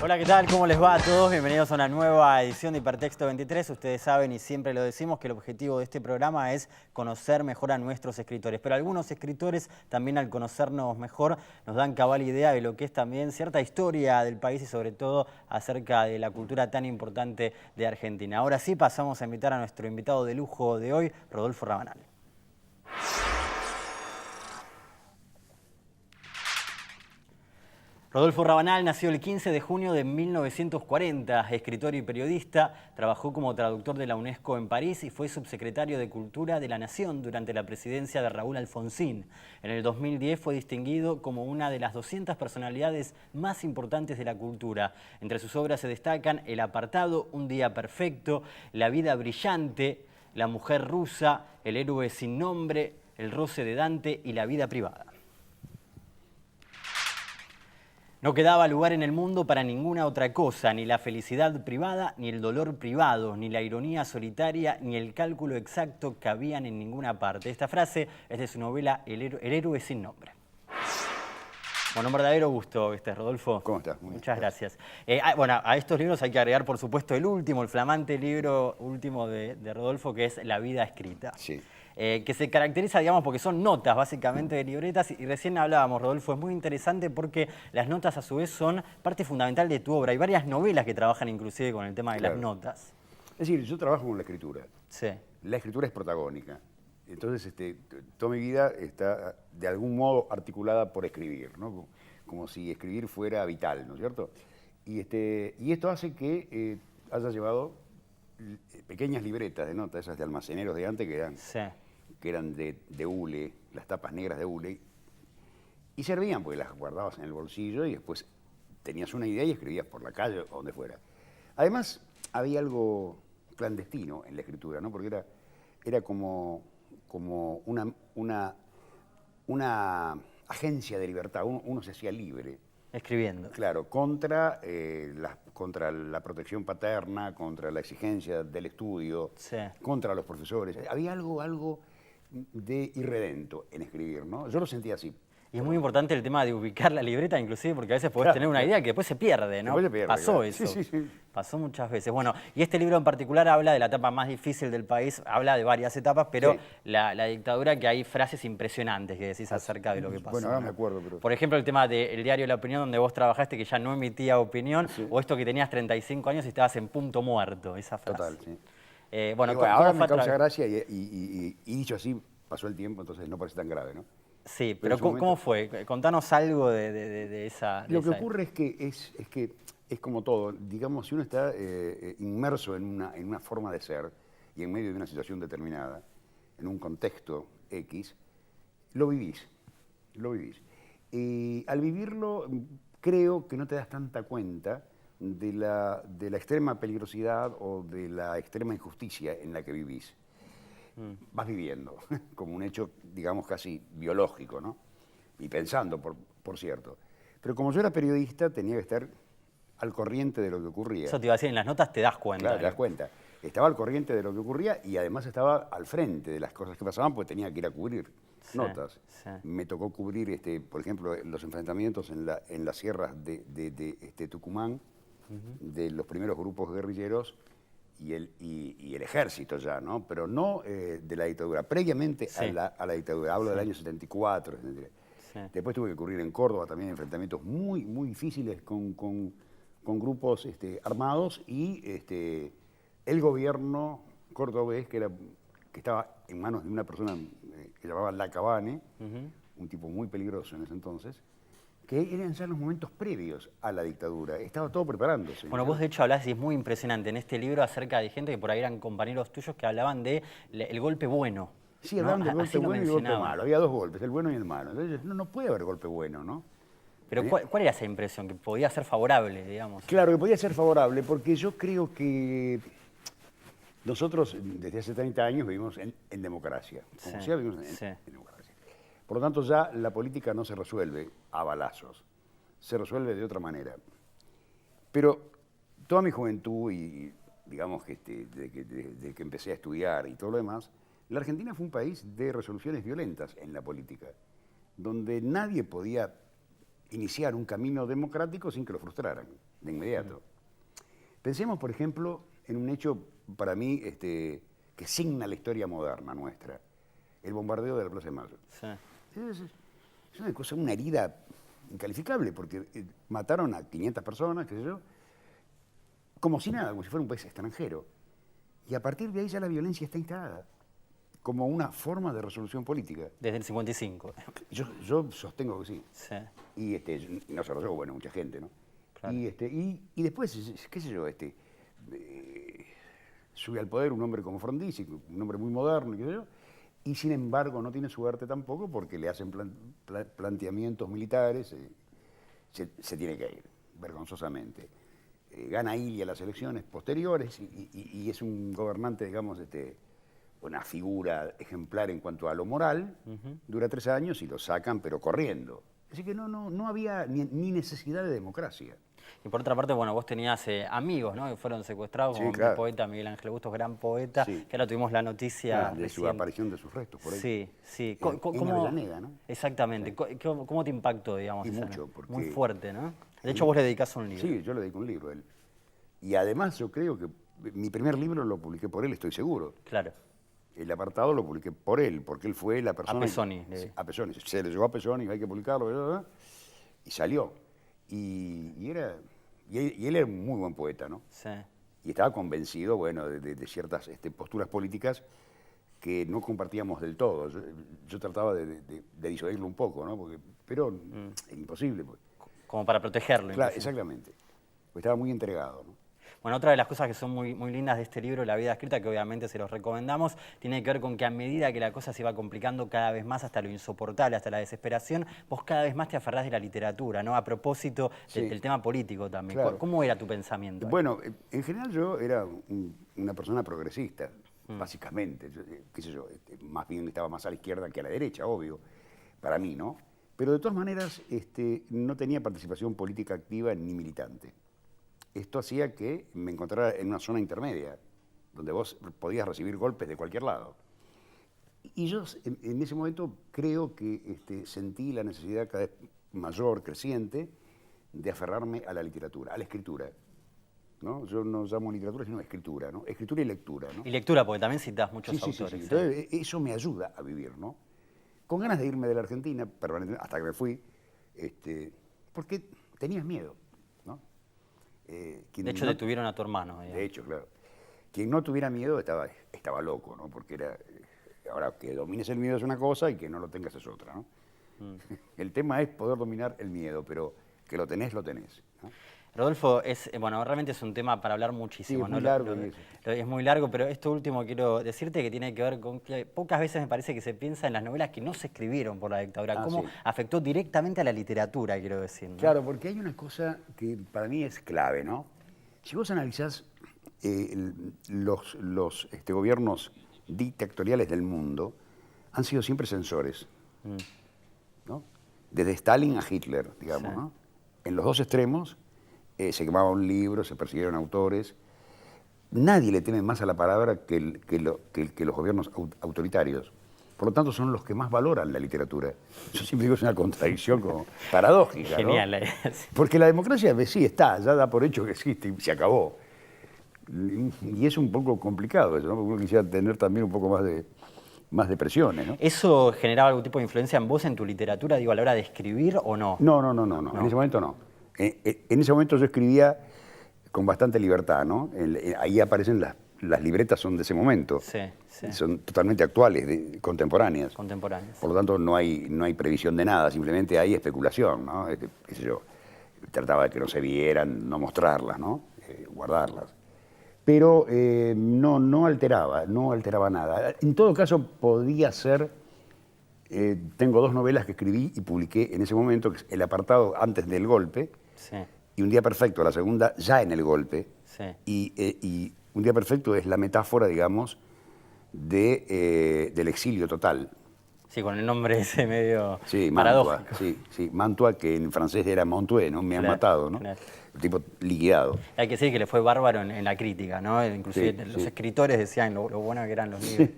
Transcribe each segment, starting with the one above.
Hola, ¿qué tal? ¿Cómo les va a todos? Bienvenidos a una nueva edición de Hipertexto 23. Ustedes saben y siempre lo decimos que el objetivo de este programa es conocer mejor a nuestros escritores. Pero algunos escritores también al conocernos mejor nos dan cabal idea de lo que es también cierta historia del país y sobre todo acerca de la cultura tan importante de Argentina. Ahora sí pasamos a invitar a nuestro invitado de lujo de hoy, Rodolfo Rabanal. Rodolfo Rabanal nació el 15 de junio de 1940, escritor y periodista, trabajó como traductor de la UNESCO en París y fue subsecretario de Cultura de la Nación durante la presidencia de Raúl Alfonsín. En el 2010 fue distinguido como una de las 200 personalidades más importantes de la cultura. Entre sus obras se destacan El apartado, Un día perfecto, La vida brillante, La mujer rusa, El héroe sin nombre, El roce de Dante y La vida privada. No quedaba lugar en el mundo para ninguna otra cosa, ni la felicidad privada, ni el dolor privado, ni la ironía solitaria, ni el cálculo exacto cabían en ninguna parte. Esta frase es de su novela El héroe sin nombre. Bueno, un verdadero gusto, Rodolfo. ¿Cómo estás? Muy bien. Muchas gracias. Bueno, a estos libros hay que agregar, por supuesto, el último, el flamante libro último de Rodolfo, que es La vida escrita. Sí. Que se caracteriza, digamos, porque son notas básicamente de libretas, y recién hablábamos, Rodolfo, es muy interesante porque las notas a su vez son parte fundamental de tu obra. Hay varias novelas que trabajan inclusive con el tema de las notas. Es decir, yo trabajo con la escritura. Sí. La escritura es protagónica. Entonces, toda mi vida está de algún modo articulada por escribir, ¿no? Como si escribir fuera vital, ¿no es cierto? Y esto hace que haya llevado pequeñas libretas de notas, esas de almaceneros de antes que eran de hule, las tapas negras de hule, y servían porque las guardabas en el bolsillo y después tenías una idea y escribías por la calle o donde fuera. Además, había algo clandestino en la escritura, ¿no? Porque era como una agencia de libertad, uno se hacía libre. Escribiendo. Claro, contra la protección paterna, contra la exigencia del estudio, contra los profesores. Había algo de irredento en escribir, ¿no? Yo lo sentía así. Y es muy importante el tema de ubicar la libreta, inclusive, porque a veces podés tener una idea que después se pierde, ¿no? Después se pierde, Pasó eso. Sí. Pasó muchas veces. Bueno, y este libro en particular habla de la etapa más difícil del país, habla de varias etapas, pero la dictadura, que hay frases impresionantes que decís acerca de lo que pasó. Bueno, ahora me acuerdo, pero... Por ejemplo, el tema del diario La Opinión, donde vos trabajaste, que ya no emitía opinión, o esto que tenías 35 años y estabas en punto muerto, esa frase. Total, sí. Bueno, ahora me causa gracia y dicho así, pasó el tiempo, entonces no parece tan grave, ¿no? Sí, pero ¿cómo fue? Contanos algo de esa... Lo que ocurre es que es como todo. Digamos, si uno está inmerso en una forma de ser y en medio de una situación determinada, en un contexto X, lo vivís. Y al vivirlo, creo que no te das tanta cuenta de la extrema peligrosidad o de la extrema injusticia en la que vivís. Vas viviendo, como un hecho, digamos, casi biológico, ¿no? Y pensando, por cierto. Pero como yo era periodista, tenía que estar al corriente de lo que ocurría. Eso te iba a decir, en las notas te das cuenta. Claro, te das cuenta. Estaba al corriente de lo que ocurría y además estaba al frente de las cosas que pasaban, porque tenía que ir a cubrir notas. Sí. Me tocó cubrir, por ejemplo, los enfrentamientos en las sierras de Tucumán, de los primeros grupos guerrilleros, y el ejército ya, ¿no? Pero no de la dictadura, previamente a la dictadura, hablo del año 74, 73. Después tuve que ocurrir en Córdoba también enfrentamientos muy, muy difíciles con grupos armados y el gobierno cordobés, que estaba en manos de una persona que llamaba Lacabane, un tipo muy peligroso en ese entonces, que eran ya los momentos previos a la dictadura. Estaba todo preparándose. Bueno, vos de hecho hablás, y es muy impresionante, en este libro acerca de gente que por ahí eran compañeros tuyos que hablaban de el golpe bueno. Sí, hablaban del golpe bueno y el golpe malo. Había dos golpes, el bueno y el malo. Entonces, no puede haber golpe bueno, ¿no? Pero ¿cuál era esa impresión? Que podía ser favorable, digamos. Claro, que podía ser favorable, porque yo creo que nosotros desde hace 30 años vivimos en democracia. Como sea, vivimos en democracia. Por lo tanto, ya la política no se resuelve a balazos, se resuelve de otra manera. Pero toda mi juventud y digamos que desde que empecé a estudiar y todo lo demás, la Argentina fue un país de resoluciones violentas en la política, donde nadie podía iniciar un camino democrático sin que lo frustraran de inmediato. Pensemos, por ejemplo, en un hecho para mí que signa la historia moderna nuestra, el bombardeo de la Plaza de Mayo. Sí. Es una cosa, una herida incalificable, porque mataron a 500 personas, qué sé yo, como si nada, como si fuera un país extranjero. Y a partir de ahí ya la violencia está instalada como una forma de resolución política. Desde el 55. Yo sostengo que sí. Sí. Y no solo yo, bueno, mucha gente, ¿no? Claro. Y después, qué sé yo, sube al poder un hombre como Frondizi, un hombre muy moderno, qué sé yo, y sin embargo no tiene suerte tampoco porque le hacen planteamientos militares, se tiene que ir, vergonzosamente. Gana Ilia las elecciones posteriores y es un gobernante, digamos, una figura ejemplar en cuanto a lo moral, dura 3 años y lo sacan, pero corriendo. Así que no había ni necesidad de democracia. Y por otra parte, bueno, vos tenías amigos, ¿no? Que fueron secuestrados, Sí, como claro. el poeta Miguel Ángel Bustos, gran poeta, Sí. que ahora tuvimos la noticia De su recién. aparición de sus restos por ahí. Sí, sí. En Avellaneda, ¿no? Exactamente. Sí. ¿Cómo te impactó, digamos? Y esa mucho, nota? porque- Muy fuerte, ¿no? De hecho, vos le dedicás un libro. Sí, yo le dedico un libro a él. Y además yo creo que mi primer libro lo publiqué por él, estoy seguro. Claro. El apartado lo publiqué por él, porque él fue la persona... A Pesoni. Sí, a Pesoni. Se le llegó a Pesoni, hay que publicarlo, ¿verdad? Y salió. Y él era un muy buen poeta, ¿no? Sí. Y estaba convencido, bueno, de ciertas posturas políticas que no compartíamos del todo. Yo trataba de disuadirlo un poco, ¿no? Pero es imposible. Pues. Como para protegerlo. Claro, incluso. exactamente. Pues estaba muy entregado, ¿no? Bueno, otra de las cosas que son muy, muy lindas de este libro, La vida escrita, que obviamente se los recomendamos, tiene que ver con que a medida que la cosa se va complicando cada vez más hasta lo insoportable, hasta la desesperación, vos cada vez más te aferrás de la literatura, ¿no? A propósito Sí. del tema político también. Claro. ¿Cómo era tu pensamiento? Bueno, en general yo era una persona progresista, básicamente. Qué sé yo, más bien estaba más a la izquierda que a la derecha, obvio, para mí, ¿no? Pero de todas maneras no tenía participación política activa ni militante. Esto hacía que me encontrara en una zona intermedia, donde vos podías recibir golpes de cualquier lado. Y yo en ese momento creo que sentí la necesidad cada vez mayor, creciente, de aferrarme a la literatura, a la escritura. ¿No? Yo no llamo literatura, sino escritura, ¿no? Escritura y lectura, ¿no? Y lectura, porque también citas muchos Sí. autores. Entonces, eso me ayuda a vivir, ¿no? Con ganas de irme de la Argentina, permanentemente, hasta que me fui, porque tenías miedo, ¿no? De hecho, detuvieron a tu hermano. Digamos. De hecho, claro. Quien no tuviera miedo estaba loco, ¿no? Porque ahora, que domines el miedo es una cosa y que no lo tengas es otra, ¿no? El tema es poder dominar el miedo, pero que lo tenés, ¿no? Rodolfo, realmente es un tema para hablar muchísimo. Sí, es ¿no? muy largo. Es muy largo, pero esto último quiero decirte que tiene que ver con que pocas veces me parece que se piensa en las novelas que no se escribieron por la dictadura. ¿Cómo Sí. afectó directamente a la literatura, quiero decir? ¿no? Claro, porque hay una cosa que para mí es clave, ¿no? Si vos analizás los gobiernos dictatoriales del mundo, han sido siempre censores, ¿no? Desde Stalin a Hitler, digamos, Sí. ¿no? En los dos extremos se quemaba un libro, se persiguieron autores. Nadie le teme más a la palabra que los gobiernos autoritarios. Por lo tanto, son los que más valoran la literatura. Yo siempre digo que es una contradicción como paradójica, ¿no? Genial. Sí. Porque la democracia sí está, ya da por hecho que existe y se acabó. Y es un poco complicado eso, ¿no? Porque uno quisiera tener también un poco más de presiones, ¿no? ¿Eso generaba algún tipo de influencia en vos, en tu literatura, digo, a la hora de escribir o no? No. En ese momento no. En ese momento yo escribía con bastante libertad, ¿no? Ahí aparecen las libretas, son de ese momento. Sí. Son totalmente actuales, contemporáneas. Contemporáneas. Por lo tanto, no hay previsión de nada, simplemente hay especulación, ¿no? Qué sé yo, trataba de que no se vieran, no mostrarlas, ¿no? Guardarlas. Pero no alteraba nada. En todo caso, podía ser... tengo 2 novelas que escribí y publiqué en ese momento, que es El apartado antes del golpe, Sí. y Un día perfecto, la segunda ya en el golpe. Sí. Y Un día perfecto es la metáfora, digamos, del exilio total. Sí, con el nombre ese medio Sí, Mantua, paradójico. sí, Mantua, que en francés era Montué, ¿no? Me han Claro, matado, ¿no? claro. El tipo liquidado. Hay que decir que le fue bárbaro en la crítica, ¿no? Inclusive Sí, los sí. escritores decían lo bueno que eran los libros.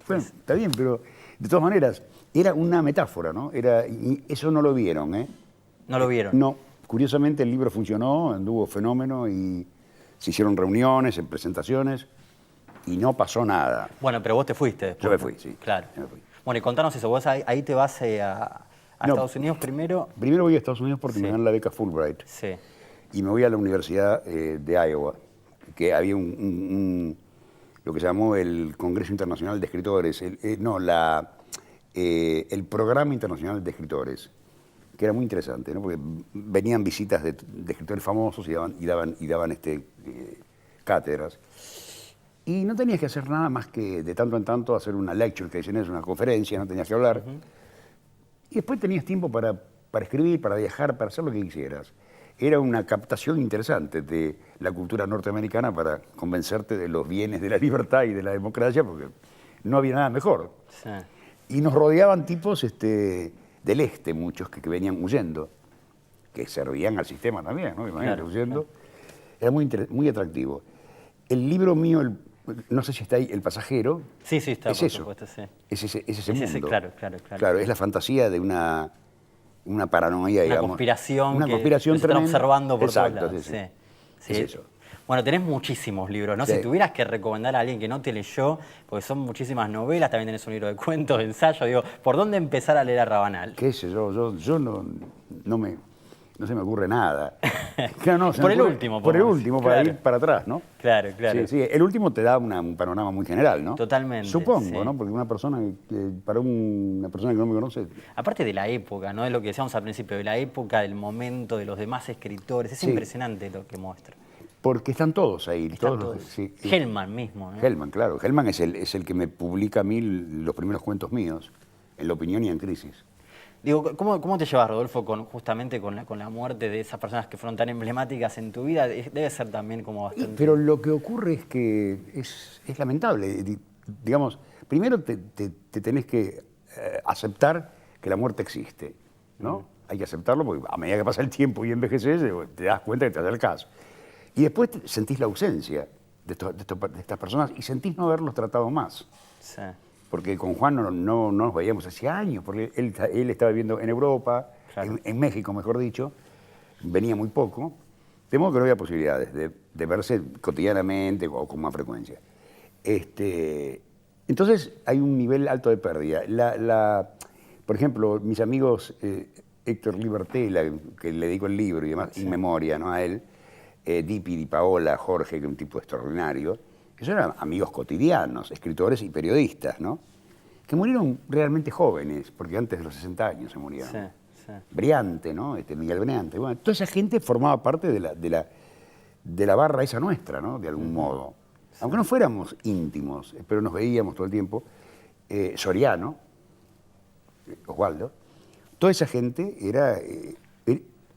Bueno, está bien, pero de todas maneras, era una metáfora, ¿no? Y eso no lo vieron, ¿eh? ¿No lo vieron? No, curiosamente el libro funcionó, anduvo fenómeno y se hicieron reuniones, presentaciones y no pasó nada. Bueno, pero vos te fuiste después. Yo me fui, sí. Claro. Yo me fui. Bueno, y contanos eso, vos ahí te vas a No, Estados Unidos primero. Primero voy a Estados Unidos porque Sí. me dan la beca Fulbright. Sí. Y me voy a la Universidad de Iowa, que había lo que se llamó el Congreso Internacional de Escritores, el Programa Internacional de Escritores, que era muy interesante, ¿no? Porque venían visitas de escritores famosos y daban cátedras. Y no tenías que hacer nada más que de tanto en tanto hacer una lecture, que dicen es una conferencia, no tenías que hablar. Y después tenías tiempo para escribir, para viajar, para hacer lo que quisieras. Era una captación interesante de la cultura norteamericana para convencerte de los bienes de la libertad y de la democracia, porque no había nada mejor. Sí. Y nos rodeaban tipos del este, muchos que venían huyendo, que servían al sistema también, ¿no? Imagínate, Claro, huyendo. Era muy atractivo. El libro mío, no sé si está ahí, El pasajero. Sí, está, es por eso. supuesto, sí. Es ese Es mundo. ese, claro. Claro, es la fantasía de una paranoia, digamos. Una conspiración Una que conspiración nos están tremenda. observando por Exacto, todos lados. sí. Sí. Es eso. Bueno, tenés muchísimos libros, ¿no? Sí. Si tuvieras que recomendar a alguien que no te leyó, porque son muchísimas novelas, también tenés un libro de cuentos, de ensayos, digo, ¿por dónde empezar a leer a Rabanal? ¿Qué sé yo? Yo no se me ocurre nada. Claro, no, se Por me el ocurre- último, Por el podemos último, decir, para claro. ir para atrás, ¿no? Claro. Sí, el último te da un panorama muy general, ¿no? Totalmente, Supongo, sí. ¿no? Porque para una persona que no me conoce, Aparte de la época, ¿no? Es lo que decíamos al principio, de la época, del momento, de los demás escritores. Es Sí. impresionante lo que muestra. porque están todos ahí. Están todos. todos. Sí. Hellman mismo, ¿no? Hellman, claro. Hellman es el que me publica a mí los primeros cuentos míos, en La Opinión y en Crisis. Digo, ¿cómo te llevas, Rodolfo, justamente con la muerte de esas personas que fueron tan emblemáticas en tu vida? Debe ser también como bastante... Pero lo que ocurre es que es lamentable. Digamos, primero te tenés que aceptar que la muerte existe, ¿no? Hay que aceptarlo porque a medida que pasa el tiempo y envejeces, te das cuenta que te acercás. Y después sentís la ausencia de estas personas y sentís no haberlos tratado más. Sí. Porque con Juan no nos veíamos hace años, porque él estaba viviendo en Europa, Claro. en México, mejor dicho, venía muy poco, de modo que no había posibilidades de verse cotidianamente o con más frecuencia. Entonces hay un nivel alto de pérdida. Por ejemplo, mis amigos Héctor Libertela, que le dedico el libro y demás, Sí. In Memoria, ¿no? A él, Di Paola, Jorge, que es un tipo extraordinario, esos eran amigos cotidianos, escritores y periodistas, ¿no? Que murieron realmente jóvenes, porque antes de los 60 años se murieron. Sí. Briante, ¿no? Miguel Briante. Bueno, toda esa gente formaba parte de la barra esa nuestra, ¿no? De algún modo. Aunque no fuéramos íntimos, pero nos veíamos todo el tiempo. Soriano, Osvaldo, toda esa gente era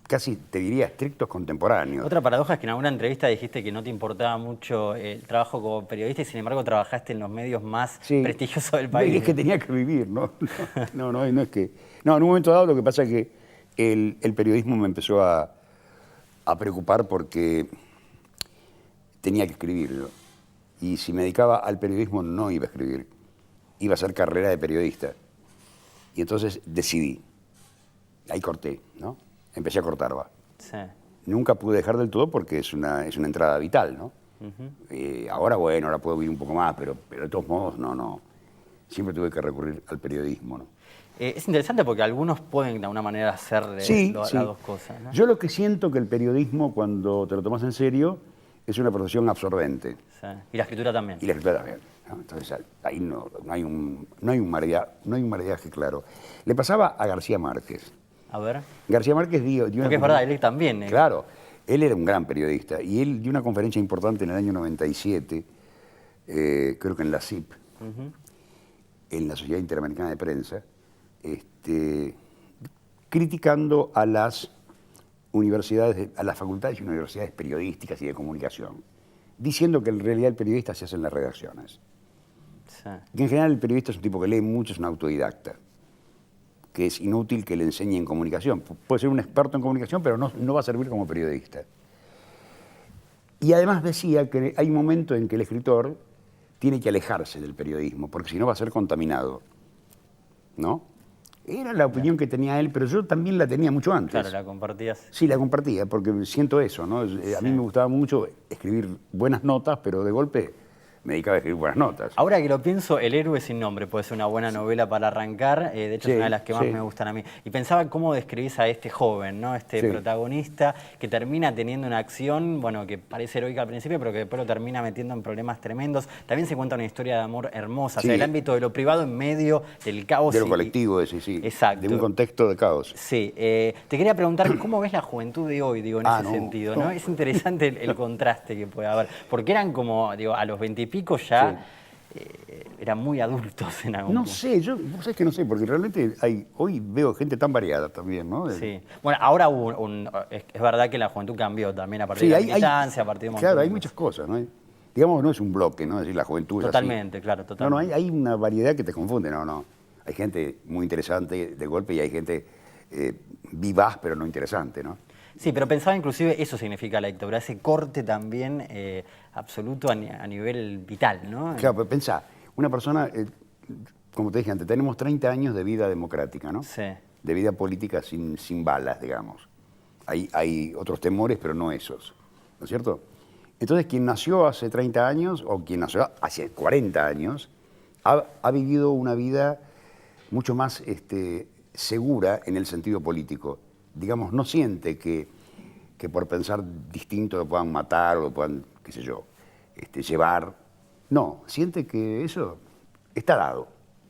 casi, te diría, estrictos contemporáneos. Otra paradoja es que en alguna entrevista dijiste que no te importaba mucho el trabajo como periodista y sin embargo trabajaste en los medios más Sí. prestigiosos del país. Es que tenía que vivir, ¿no? No es que... No, en un momento dado lo que pasa es que el periodismo me empezó a preocupar porque tenía que escribirlo. Y si me dedicaba al periodismo no iba a escribir, iba a hacer carrera de periodista. Y entonces decidí. Ahí corté, ¿no? Empecé a cortar, va. Sí. Nunca pude dejar del todo porque es una entrada vital, ¿no? Ahora, bueno, ahora puedo vivir un poco más, pero de todos modos, no. Siempre tuve que recurrir al periodismo, ¿no? Es interesante porque algunos pueden de alguna manera hacer Sí. las dos cosas, ¿no? Yo lo que siento que el periodismo, cuando te lo tomas en serio, es una profesión absorbente. Sí. Y la escritura también. Y la escritura también, ¿no? Entonces, ahí no hay un maridaje claro. Le pasaba a García Márquez. A ver. García Márquez dio una Porque es verdad, él también. Claro, él era un gran periodista y él dio una conferencia importante en el año 97, creo que en la CIP, en la Sociedad Interamericana de Prensa, criticando a las universidades, a las facultades y universidades periodísticas y de comunicación, diciendo que en realidad el periodista se hace en las redacciones. Sí. Y en general el periodista es un tipo que lee mucho, es un autodidacta, que es inútil que le enseñe en comunicación. Puede ser un experto en comunicación, pero no va a servir como periodista. Y además decía que hay un momento en que el escritor tiene que alejarse del periodismo, porque si no va a ser contaminado, ¿no? Era la opinión que tenía él, pero yo también la tenía mucho antes. Claro, la compartías. Sí, la compartía, porque siento eso, ¿no? A mí me gustaba mucho escribir buenas notas, pero de golpe me dedicaba a escribir buenas notas. Ahora que lo pienso, El héroe sin nombre puede ser una buena novela para arrancar, de hecho Sí, es una de las que más sí. me gustan a mí. Y pensaba cómo describís a este joven, ¿no? Este Sí. protagonista que termina teniendo una acción, bueno, que parece heroica al principio, pero que después lo termina metiendo en problemas tremendos. También se cuenta una historia de amor hermosa, o sea, Sí. el ámbito de lo privado en medio del caos. De lo colectivo, sí. Exacto. De un contexto de caos. Sí, te quería preguntar cómo ves la juventud de hoy, digo, en ese sentido, ¿no? Es interesante el contraste que puede haber, porque eran como, digo, a los 20 y pico ya eran muy adultos en algún No punto. sé, vos sabés que no sé, porque realmente hoy veo gente tan variada también, ¿no? Sí, bueno, ahora es verdad que la juventud cambió también a partir de la militancia, a partir de un montón claro, de hay cosas. muchas cosas, ¿no? Digamos, no es un bloque, ¿no? Es decir, la juventud Totalmente, es así. claro, totalmente. No, hay una variedad que te confunde, no. Hay gente muy interesante de golpe y hay gente vivaz, pero no interesante, ¿no? Sí, pero pensaba inclusive eso significa la dictadura, ese corte también absoluto a nivel vital, ¿no? Claro, pero pensá, una persona, como te dije antes, tenemos 30 años de vida democrática, ¿no? Sí. De vida política sin balas, digamos. Hay otros temores, pero no esos, ¿no es cierto? Entonces, quien nació hace 30 años o quien nació hace 40 años, ha vivido una vida mucho más segura en el sentido político. Digamos, no siente que por pensar distinto lo puedan matar o lo puedan, qué sé yo, llevar. No, siente que eso está dado,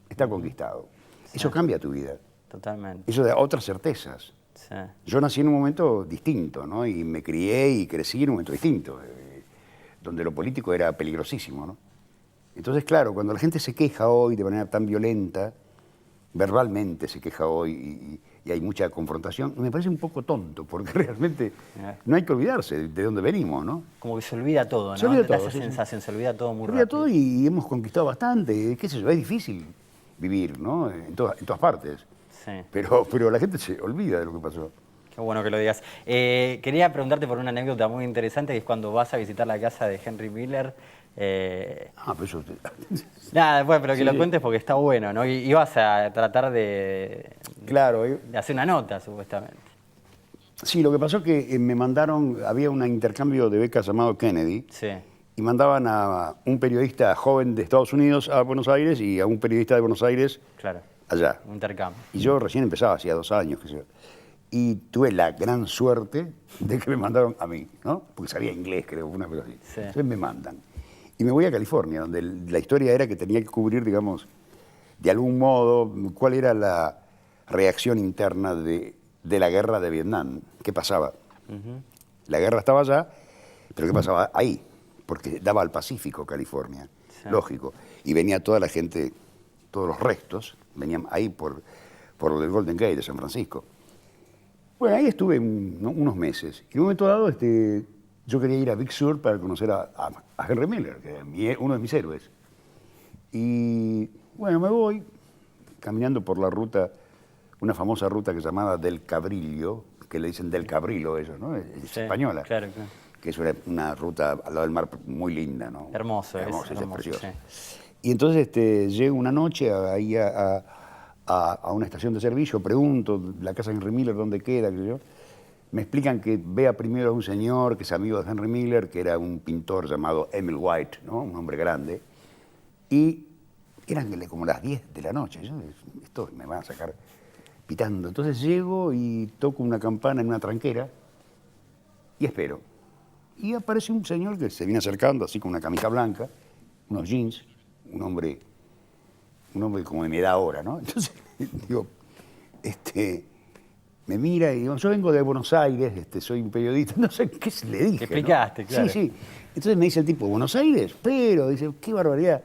está conquistado. Sí. Eso cambia tu vida. Totalmente. Eso da otras certezas. Sí. Yo nací en un momento distinto, ¿no? Y me crié y crecí en un momento distinto, donde lo político era peligrosísimo, ¿no? Entonces, claro, cuando la gente se queja hoy de manera tan violenta, verbalmente se queja hoy y hay mucha confrontación, me parece un poco tonto, porque realmente no hay que olvidarse de dónde venimos, ¿no? Como que se olvida todo, ¿no? Se olvida todo, Esa sí. sensación, se olvida todo muy Se olvida rápido. todo y hemos conquistado bastante, qué sé yo, es difícil vivir, ¿no? En todas partes. Sí. Pero la gente se olvida de lo que pasó. Qué bueno que lo digas. Quería preguntarte por una anécdota muy interesante, que es cuando vas a visitar la casa de Henry Miller. Pero eso... Nada, después, pero que Sí. lo cuentes porque está bueno, ¿no? Y ibas a tratar de Claro, hacer una nota, supuestamente. sí, lo que pasó es que me mandaron, había un intercambio de becas llamado Kennedy, Sí, y mandaban a un periodista joven de Estados Unidos a Buenos Aires y a un periodista de Buenos Aires claro. allá. Un intercambio. Y yo recién empezaba, hacía 2 años, qué sé yo. Y tuve la gran suerte de que me mandaron a mí, ¿no? Porque sabía inglés, creo, una cosa así. Sí. Entonces me mandan. Y me voy a California, donde la historia era que tenía que cubrir, digamos, de algún modo, cuál era la reacción interna de la guerra de Vietnam. ¿Qué pasaba? La guerra estaba allá, pero ¿qué pasaba ahí? Porque daba al Pacífico, California, Sí. lógico. Y venía toda la gente, todos los restos, venían ahí por lo del Golden Gate de San Francisco. Bueno, ahí estuve unos meses. Y en un momento dado, yo quería ir a Big Sur para conocer a Henry Miller, que es uno de mis héroes. Y bueno, me voy caminando por la ruta, una famosa ruta que se llamaba Del Cabrillo, que le dicen Del Cabrilo ellos, ¿no? Es Sí, española. claro, claro. Que es una ruta al lado del mar muy linda, ¿no? Hermoso, Hermosa, es hermoso, preciosa. sí. Y entonces llego una noche ahí a una estación de servicio, pregunto, la casa de Henry Miller, ¿dónde queda? ¿Qué sé yo? Me explican que vea primero a un señor que es amigo de Henry Miller, que era un pintor llamado Emil White, ¿no? Un hombre grande. Y eran como las 10 de la noche. Yo, esto me van a sacar pitando. Entonces llego y toco una campana en una tranquera y espero. Y aparece un señor que se viene acercando, así con una camisa blanca, unos jeans, un hombre como de mi edad ahora, ¿no? Entonces, digo, me mira y digo, yo vengo de Buenos Aires, soy un periodista, no sé qué le dije. Te explicaste, ¿no? claro. Sí. Entonces me dice el tipo, ¿Buenos Aires? Pero, dice, qué barbaridad.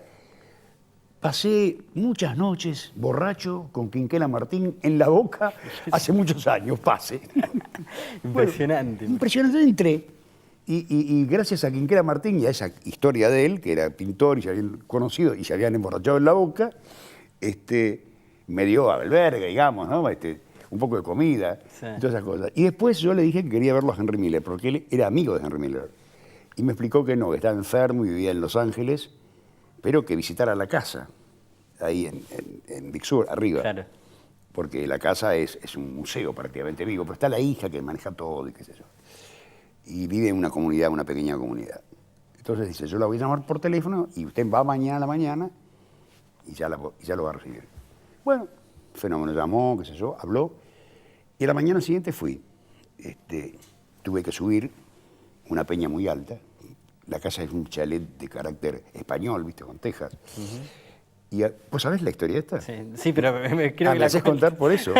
Pasé muchas noches borracho con Quinquela Martín en la boca hace muchos años, pase. Impresionante. Bueno, impresionante, entré. Y gracias a Quinquela Martín y a esa historia de él, que era pintor y se habían conocido y se habían emborrachado en la boca, me dio albergue, digamos, ¿no? Un poco de comida, Sí. y todas esas cosas. Y después yo le dije que quería verlo a Henry Miller, porque él era amigo de Henry Miller. Y me explicó que no, que estaba enfermo y vivía en Los Ángeles, pero que visitara la casa, ahí en Big Sur, arriba. Claro. porque la casa es un museo prácticamente vivo, pero está la hija que maneja todo y qué sé yo. Y vive en una comunidad, una pequeña comunidad. Entonces dice, yo la voy a llamar por teléfono y usted va mañana a la mañana y ya lo va a recibir. Bueno, fenómeno, llamó, qué sé yo, habló, y a la mañana siguiente fui. Tuve que subir una peña muy alta. La casa es un chalet de carácter español, ¿viste? Con tejas. Y, ¿vos sabés la historia esta? Sí, pero creo que me la haces contar por eso.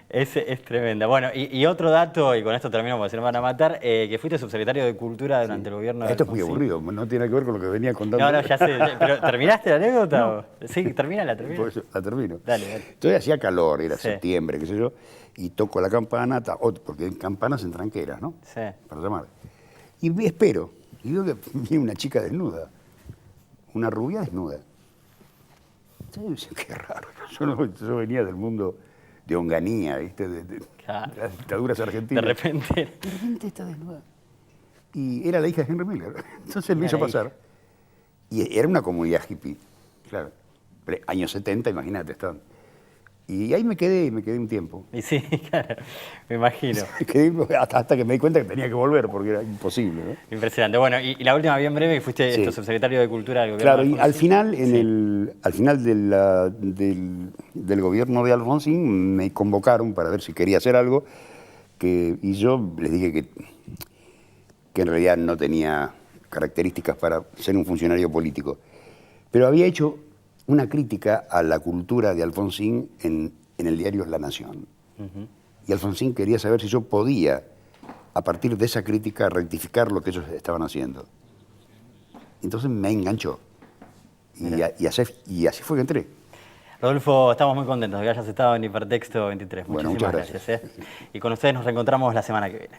Es tremenda. Bueno, y otro dato, y con esto termino porque se nos van a matar, que fuiste subsecretario de Cultura durante el gobierno de Esto es muy Alfonsín. aburrido, no tiene que ver con lo que venía contando. No, ya sé. ¿Pero terminaste la anécdota? No. Sí, termínala. Por eso la termino. Dale. Entonces hacía calor, era Sí. septiembre, qué sé yo, y toco la campana, porque hay campanas en tranqueras, ¿no? Sí. Para llamar. Y espero, y veo que viene una chica desnuda, una rubia desnuda. Entonces yo decía, qué raro, yo venía del mundo de Onganía, ¿viste? Claro. De las dictaduras argentinas. De repente. Está desnuda. Y era la hija de Henry Miller. Entonces me hizo la pasar. Y era una comunidad hippie, claro. Años 70, imagínate, estaban. Y ahí me quedé un tiempo. Y sí, claro, me imagino. Me quedé hasta que me di cuenta que tenía que volver, porque era imposible, ¿no? Impresionante. Bueno, y la última bien breve, fuiste Sí. subsecretario de Cultura del gobierno Claro, de y Alfonsín. al final, Sí. al final del gobierno de Alfonsín, me convocaron para ver si quería hacer algo, y yo les dije que en realidad no tenía características para ser un funcionario político. Pero había hecho una crítica a la cultura de Alfonsín en el diario La Nación. Y Alfonsín quería saber si yo podía, a partir de esa crítica, rectificar lo que ellos estaban haciendo. Entonces me enganchó. Y así fue que entré. Rodolfo, estamos muy contentos de que hayas estado en Hipertexto 23. Bueno, Muchísimas muchas gracias. gracias. Y con ustedes nos reencontramos la semana que viene.